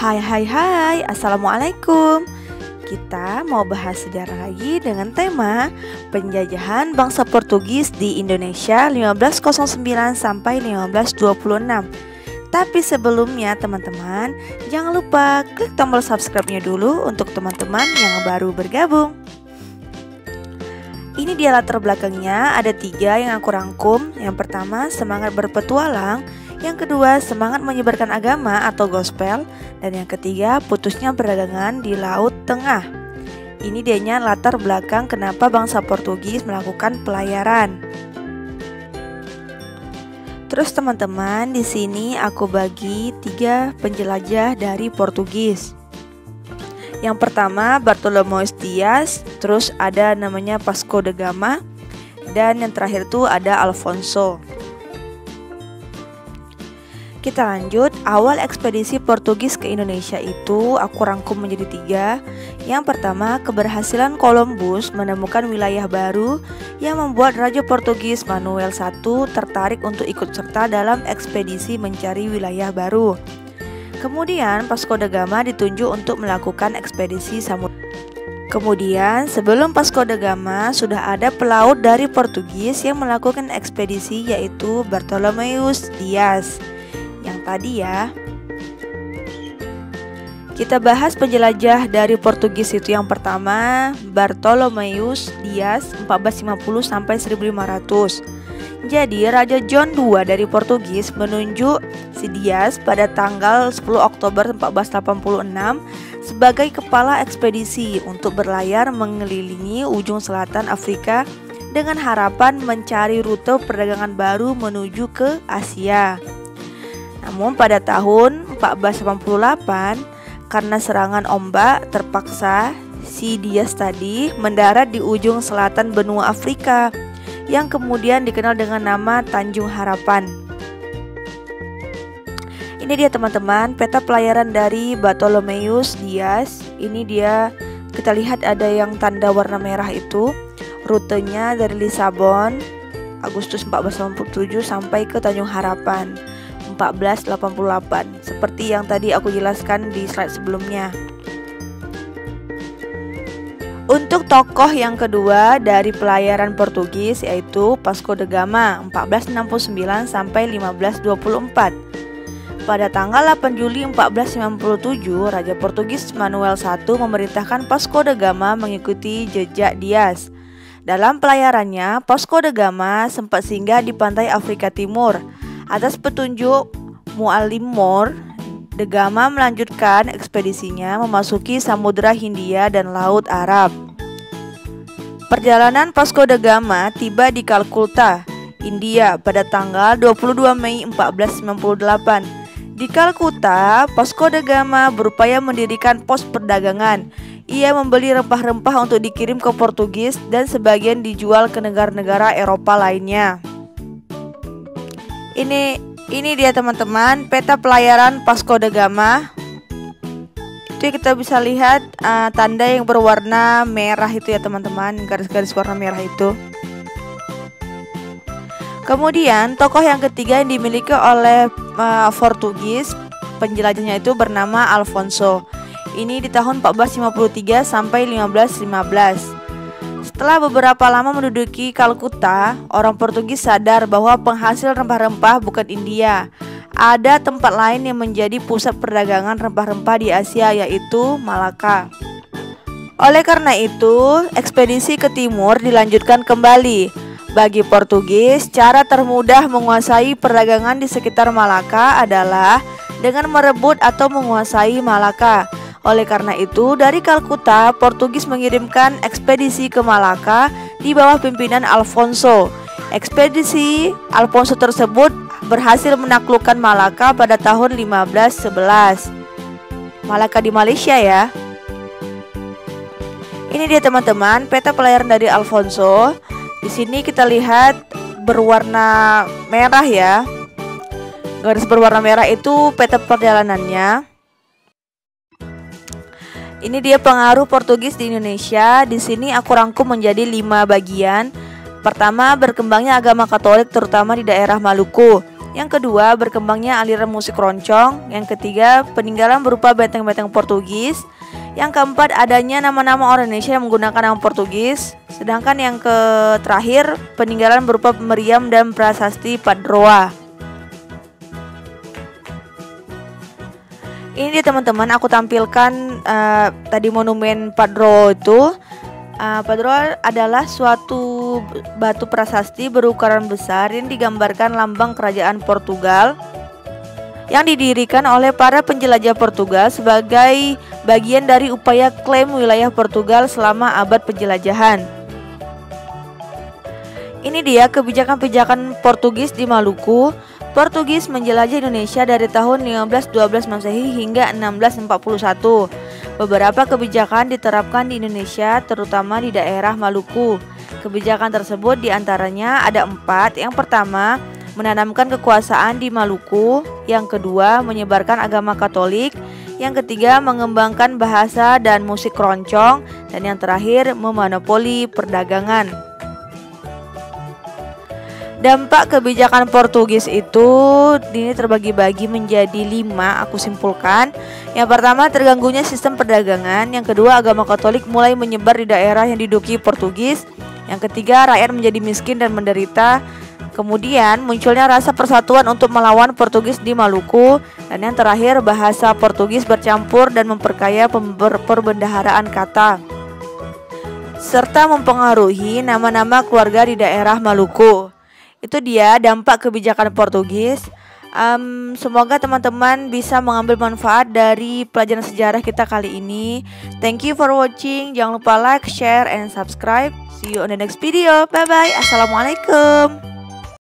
Hai, Assalamualaikum. Kita mau bahas sejarah lagi dengan tema penjajahan bangsa Portugis di Indonesia 1509 sampai 1526. Tapi sebelumnya teman-teman, jangan lupa klik tombol subscribe-nya dulu untuk teman-teman yang baru bergabung. Ini dia latar belakangnya, ada 3 yang aku rangkum. Yang pertama, semangat berpetualang. Yang kedua, semangat menyebarkan agama atau gospel. Dan yang ketiga, putusnya perdagangan di Laut Tengah. Ini dianya latar belakang kenapa bangsa Portugis melakukan pelayaran. Terus teman-teman, di sini aku bagi 3 penjelajah dari Portugis. Yang pertama, Bartolomeu Dias, terus ada namanya Vasco da Gama, dan yang terakhir tuh ada Alfonso. Kita lanjut, awal ekspedisi Portugis ke Indonesia itu aku rangkum menjadi 3. Yang pertama, keberhasilan Columbus menemukan wilayah baru yang membuat Raja Portugis Manuel I tertarik untuk ikut serta dalam ekspedisi mencari wilayah baru. Kemudian Vasco da Gama ditunjuk untuk melakukan ekspedisi samudra. Kemudian sebelum Vasco da Gama sudah ada pelaut dari Portugis yang melakukan ekspedisi, yaitu Bartolomeu Dias yang tadi ya. Kita bahas penjelajah dari Portugis itu. Yang pertama, Bartolomeu Dias 1450 sampai 1500. Jadi Raja John II dari Portugis menunjuk si Dias pada tanggal 10 Oktober 1486 sebagai kepala ekspedisi untuk berlayar mengelilingi ujung selatan Afrika dengan harapan mencari rute perdagangan baru menuju ke Asia. Namun pada tahun 1488, karena serangan ombak, terpaksa si Dias tadi mendarat di ujung selatan benua Afrika yang kemudian dikenal dengan nama Tanjung Harapan. Ini dia teman-teman peta pelayaran dari Bartolomeu Dias. Ini dia, kita lihat ada yang tanda warna merah itu. Rutenya dari Lisabon Agustus 1487 sampai ke Tanjung Harapan 1488, seperti yang tadi aku jelaskan di slide sebelumnya. Untuk tokoh yang kedua dari pelayaran Portugis yaitu Vasco da Gama 1469 sampai 1524. Pada tanggal 8 Juli 1497, Raja Portugis Manuel I memerintahkan Vasco da Gama mengikuti jejak Dias. Dalam pelayarannya, Vasco da Gama sempat singgah di pantai Afrika Timur. Atas petunjuk Muallim Moore, da Gama melanjutkan ekspedisinya memasuki Samudra Hindia dan Laut Arab. Perjalanan Vasco da Gama tiba di Kalkutta, India pada tanggal 22 Mei 1498. Di Kalkutta, Vasco da Gama berupaya mendirikan pos perdagangan. Ia membeli rempah-rempah untuk dikirim ke Portugis dan sebagian dijual ke negara-negara Eropa lainnya. Ini dia teman-teman peta pelayaran Vasco da Gama. Itu kita bisa lihat tanda yang berwarna merah itu ya teman-teman, garis-garis warna merah itu. Kemudian tokoh yang ketiga yang dimiliki oleh Portugis, penjelajahnya itu bernama Alfonso. Ini di tahun 1453 sampai 1515. Setelah beberapa lama menduduki Kalkutta, orang Portugis sadar bahwa penghasil rempah-rempah bukan India. Ada tempat lain yang menjadi pusat perdagangan rempah-rempah di Asia, yaitu Malaka. Oleh karena itu, ekspedisi ke timur dilanjutkan kembali. Bagi Portugis, cara termudah menguasai perdagangan di sekitar Malaka adalah dengan merebut atau menguasai Malaka. Oleh karena itu, dari Kalkutta, Portugis mengirimkan ekspedisi ke Malaka di bawah pimpinan Alfonso. Ekspedisi Alfonso tersebut berhasil menaklukkan Malaka pada tahun 1511. Malaka di Malaysia ya. Ini dia teman-teman peta pelayaran dari Alfonso. Di sini kita lihat berwarna merah ya. Garis berwarna merah itu peta perjalanannya. Ini dia pengaruh Portugis di Indonesia. Di sini aku rangkum menjadi 5 bagian. Pertama, berkembangnya agama Katolik terutama di daerah Maluku. Yang kedua, berkembangnya aliran musik keroncong. Yang ketiga, peninggalan berupa benteng-benteng Portugis. Yang keempat, adanya nama-nama orang Indonesia yang menggunakan nama Portugis. Sedangkan yang terakhir, peninggalan berupa meriam dan prasasti Padroa. Ini dia teman-teman, aku tampilkan tadi monumen Padroa itu. Padroa adalah suatu batu prasasti berukuran besar yang digambarkan lambang kerajaan Portugal yang didirikan oleh para penjelajah Portugal sebagai bagian dari upaya klaim wilayah Portugal selama abad penjelajahan. Ini dia kebijakan-kebijakan Portugis di Maluku. Portugis menjelajah Indonesia dari tahun 1512 Masehi hingga 1641. Beberapa kebijakan diterapkan di Indonesia, terutama di daerah Maluku. Kebijakan tersebut diantaranya ada 4. Yang pertama, menanamkan kekuasaan di Maluku. Yang kedua, menyebarkan agama Katolik. Yang ketiga, mengembangkan bahasa dan musik keroncong. Dan yang terakhir, memonopoli perdagangan. Dampak kebijakan Portugis itu ini terbagi-bagi menjadi 5, aku simpulkan. Yang pertama, terganggunya sistem perdagangan. Yang kedua, agama Katolik mulai menyebar di daerah yang diduduki Portugis. Yang ketiga, rakyat menjadi miskin dan menderita. Kemudian munculnya rasa persatuan untuk melawan Portugis di Maluku. Dan yang terakhir, bahasa Portugis bercampur dan memperkaya perbendaharaan kata, serta mempengaruhi nama-nama keluarga di daerah Maluku. Itu dia dampak kebijakan Portugis. Semoga teman-teman bisa mengambil manfaat dari pelajaran sejarah kita kali ini. Thank you for watching. Jangan lupa like, share, and subscribe. See you on the next video. Bye bye. Assalamualaikum.